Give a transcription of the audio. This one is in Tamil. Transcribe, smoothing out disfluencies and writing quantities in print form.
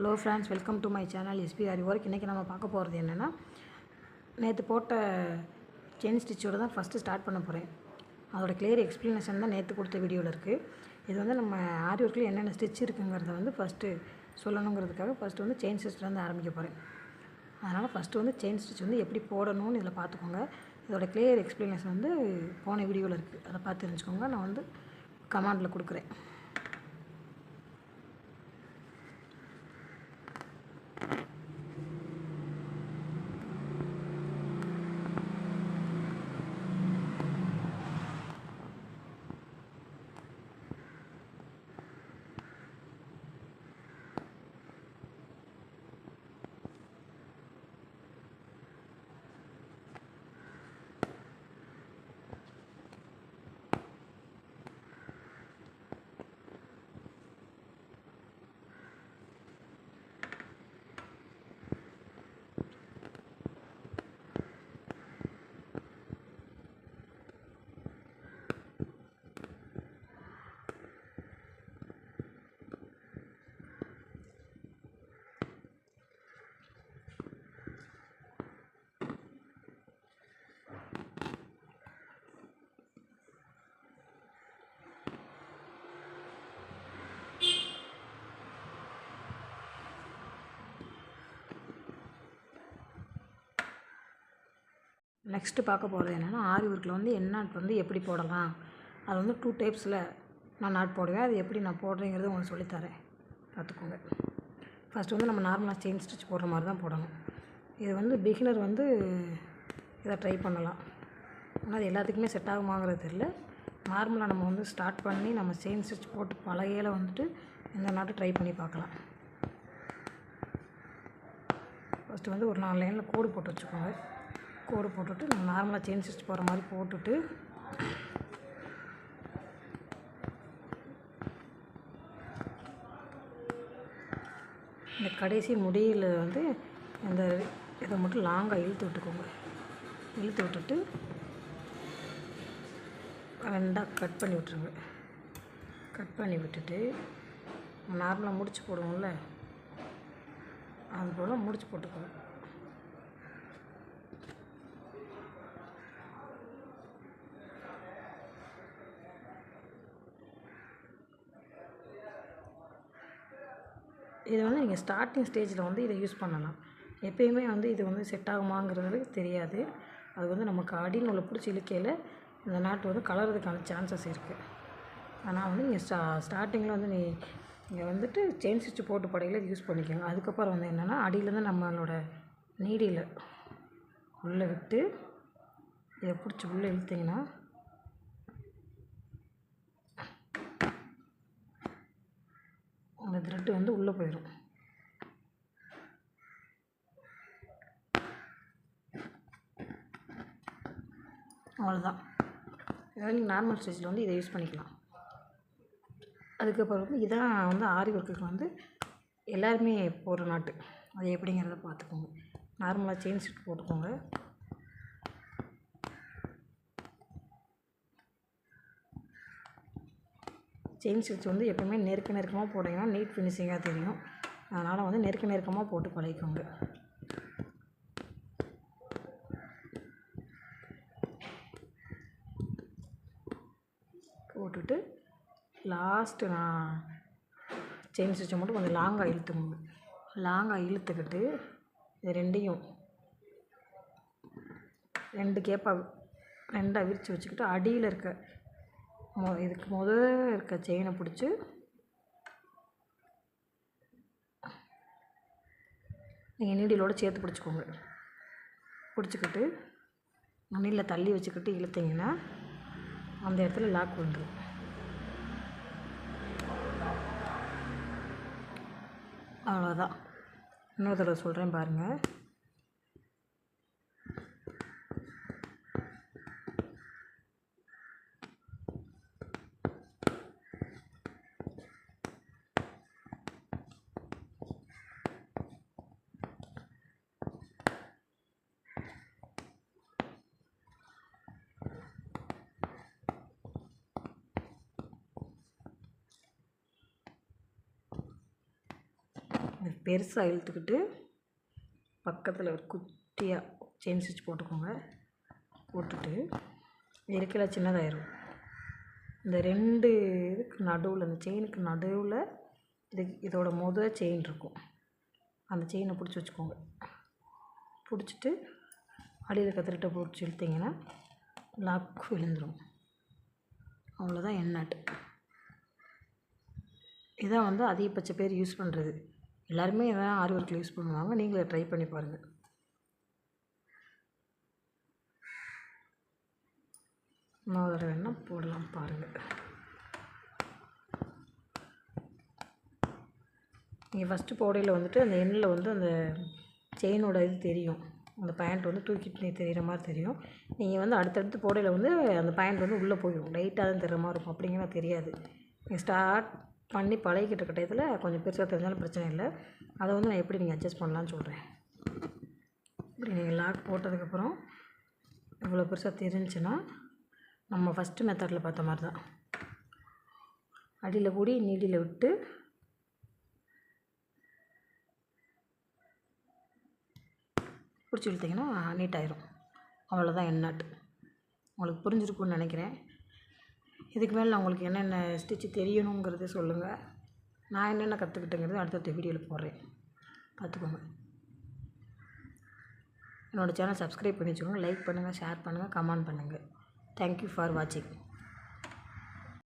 Hello friends, welcome to my channel SPR work. இன்றைக்கி நம்ம பார்க்க போகிறது என்னென்னா, நேற்று போட்ட செயின் ஸ்டிச்சோடு தான் ஃபஸ்ட்டு ஸ்டார்ட் பண்ண போகிறேன். அதோட கிளியர் எக்ஸ்ப்ளனேஷன் தான் நேற்று கொடுத்த வீடியோவில் இருக்குது. இது வந்து நம்ம ஆரி ஒர்க்கில் என்னென்ன ஸ்டிச் இருக்குங்கிறத வந்து ஃபஸ்ட்டு சொல்லணுங்கிறதுக்காக ஃபஸ்ட்டு வந்து செயின் ஸ்டிச்சிலேருந்து ஆரம்பிக்க போகிறேன். அதனால் ஃபஸ்ட்டு வந்து செயின் ஸ்டிச் வந்து எப்படி போடணும்னு இதில் பார்த்துக்கோங்க. இதோட கிளியர் எக்ஸ்ப்ளனேஷன் வந்து போன வீடியோவில் இருக்குது, அதை பார்த்து தெரிஞ்சுக்கோங்க. நான் வந்து கமெண்டில் கொடுக்குறேன். நெக்ஸ்ட்டு பார்க்க போகிறது என்னென்னா, ஆரி ஒர்க்கில் வந்து நாட் வந்து எப்படி போடலாம். அது வந்து 2 டைப்ஸில் நான் நாட் போடுவேன். அது எப்படி நான் போடுறேங்கிறது உங்களுக்கு சொல்லித்தரேன், பார்த்துக்கோங்க. ஃபஸ்ட்டு வந்து நம்ம நார்மலாக செயின் ஸ்டிச் போடுற மாதிரி தான் போடணும். இது வந்து பிகினர் வந்து இதை ட்ரை பண்ணலாம். ஆனால் அது எல்லாத்துக்குமே செட் ஆகுமாங்கிறது தெரியல. நார்மலாக நம்ம வந்து ஸ்டார்ட் பண்ணி நம்ம செயின் ஸ்டிச் போட்டு பழகையில் வந்துட்டு இந்த நாட்டை ட்ரை பண்ணி பார்க்கலாம். ஃபஸ்ட்டு வந்து ஒரு 4 லைனில் கோடு போட்டு வச்சுக்கோங்க. கோடு போட்டுட்டு நம்ம நார்மலாக செயின் ஸ்டிச் போகிற மாதிரி போட்டுட்டு இந்த கடைசி முடியில் வந்து இந்த இதை மட்டும் லாங்காக இழுத்து விட்டுக்கோங்க. இழுத்து விட்டுட்டு ரெண்டாக கட் பண்ணி விட்டுருங்க. கட் பண்ணி விட்டுட்டு நார்மலாக முடிச்சு போடுவோம்ல, அது போல் முடிச்சு போட்டுக்கோங்க. இது வந்து நீங்கள் ஸ்டார்டிங் ஸ்டேஜில் வந்து இதை யூஸ் பண்ணலாம். எப்பயுமே வந்து இது வந்து செட் ஆகுமாங்கிறது தெரியாது. அது வந்து நமக்கு அடிநூலை பிடிச்சி இழுக்கையில் இந்த நாட்டு வந்து கலர்றதுக்கான சான்சஸ் இருக்குது. ஆனால் வந்து நீங்கள் ஸ்டார்டிங்கில் வந்து நீங்கள் வந்துட்டு செயின் ஸ்டிச் போட்டு படையில் யூஸ் பண்ணிக்கோங்க. அதுக்கப்புறம் வந்து என்னென்னா, அடியிலேருந்து நம்மளோட நீடியில் உள்ளே விட்டு இதை பிடிச்சி உள்ளே இழுத்திங்கன்னா அந்த த்ரெட்டு வந்து உள்ளே போயிடும். அவ்வளோதான். இதனால் நீங்கள் நார்மல் ஸ்டிச்சில் வந்து இதை யூஸ் பண்ணிக்கலாம். அதுக்கப்புறம் வந்து இதான் வந்து ஆரி ஒர்க்குக்கு வந்து எல்லாருமே போடுற நாட்டு. அது எப்படிங்கிறத பார்த்துக்கோங்க. நார்மலாக செயின் ஸ்டிச் போட்டுக்கோங்க. செயின் ஸ்டிச் வந்து எப்பவுமே நெருக்கமாக போட்டிங்கன்னா நீட் ஃபினிஷிங்காக தெரியும். அதனால் வந்து நெருக்கமாக போட்டு பழகிக்கோங்க. போட்டுட்டு லாஸ்ட்டு நான் செயின் ஸ்டிச்சை மட்டும் கொஞ்சம் லாங்காக இழுத்துக்கோங்க. லாங்காக இழுத்துக்கிட்டு இது ரெண்டையும் 2 கேப்பாக 2ஆக விரித்து வச்சுக்கிட்டு அடியில் இருக்க இதுக்கு இருக்க செயினை பிடிச்சி நீங்கள் நீடிலோடு சேர்த்து பிடிச்சிக்கோங்க. பிடிச்சிக்கிட்டு நீடில் தள்ளி வச்சுக்கிட்டு இழுத்திங்கன்னா அந்த இடத்துல லாக் வந்துடும். அவ்வளோதான். இன்னொரு தடவை சொல்கிறேன் பாருங்கள். இது பெருசாக இழுத்துக்கிட்டு பக்கத்தில் ஒரு குட்டியாக செயின் ஸ்டிச் போட்டுக்கோங்க. போட்டுட்டு இருக்கையில் சின்னதாயிரும். இந்த 2 இதுக்கு நடுவில், இந்த செயினுக்கு நடுவில் இதோட செயின் இருக்கும். அந்த செயினை பிடிச்சி வச்சுக்கோங்க. பிடிச்சிட்டு அடியில் கத்திரிட்ட பிடிச்சி இழுத்திங்கன்னா லாக் விழுந்துடும். அவ்வளோதான் எண்ட் நாட். இதான் வந்து அதிகபட்ச பேர் யூஸ் பண்ணுறது. எல்லாருமே இதான் ஆரி ஒர்க்கில் யூஸ் பண்ணுவாங்க. நீங்களே ட்ரை பண்ணி பாருங்கள். இன்னொரு தடவை வேணால் போடலாம் பாருங்கள். நீங்கள் ஃபஸ்ட்டு போடையில் வந்துட்டு அந்த எண்ணில் வந்து அந்த செயினோட இது தெரியும். அந்த பேண்ட் வந்து தூக்கிட்டு தெரிகிற மாதிரி தெரியும். நீங்கள் வந்து அடுத்தடுத்து போடையில் வந்து அந்த பேண்ட் வந்து உள்ளே போயிடும். லைட்டாக தான் தெரிகிற மாதிரி இருக்கும். அப்படிங்கிற தெரியாது. நீங்கள் ஸ்டார்ட் பண்ணி பழகிக்கிட்ட கட்டத்தில் கொஞ்சம் பெருசாக தெரிஞ்சாலும் பிரச்சனை இல்லை. அதை வந்து நான் எப்படி நீங்கள் அட்ஜஸ்ட் பண்ணலான்னு சொல்கிறேன். இப்படி நீங்கள் லாக் போட்டதுக்கப்புறம் இவ்வளோ பெருசாக தெரிஞ்சுன்னா நம்ம ஃபஸ்ட்டு மெத்தடில் பார்த்த மாதிரி தான். அடியில் கூடி நீடியில் விட்டு பிடிச்சி இழுத்திங்கன்னா நீட்டாயிரும். அவ்வளோதான் எண்ட் நாட். உங்களுக்கு புரிஞ்சிருக்குன்னு நினைக்கிறேன். இதுக்கு மேலே நான் உங்களுக்கு என்னென்ன ஸ்டிச்சு தெரியணுங்கிறது சொல்லுங்கள். நான் என்னென்ன கற்றுக்கிட்டேங்கிறது அடுத்தடுத்த வீடியோவில் போடுறேன், பார்த்துக்கோங்க. என்னோடய சேனல் சப்ஸ்கிரைப் பண்ணி வச்சுக்கோங்க. லைக் பண்ணுங்கள், ஷேர் பண்ணுங்கள், கமெண்ட் பண்ணுங்கள். தேங்க்யூ ஃபார் வாட்சிங்.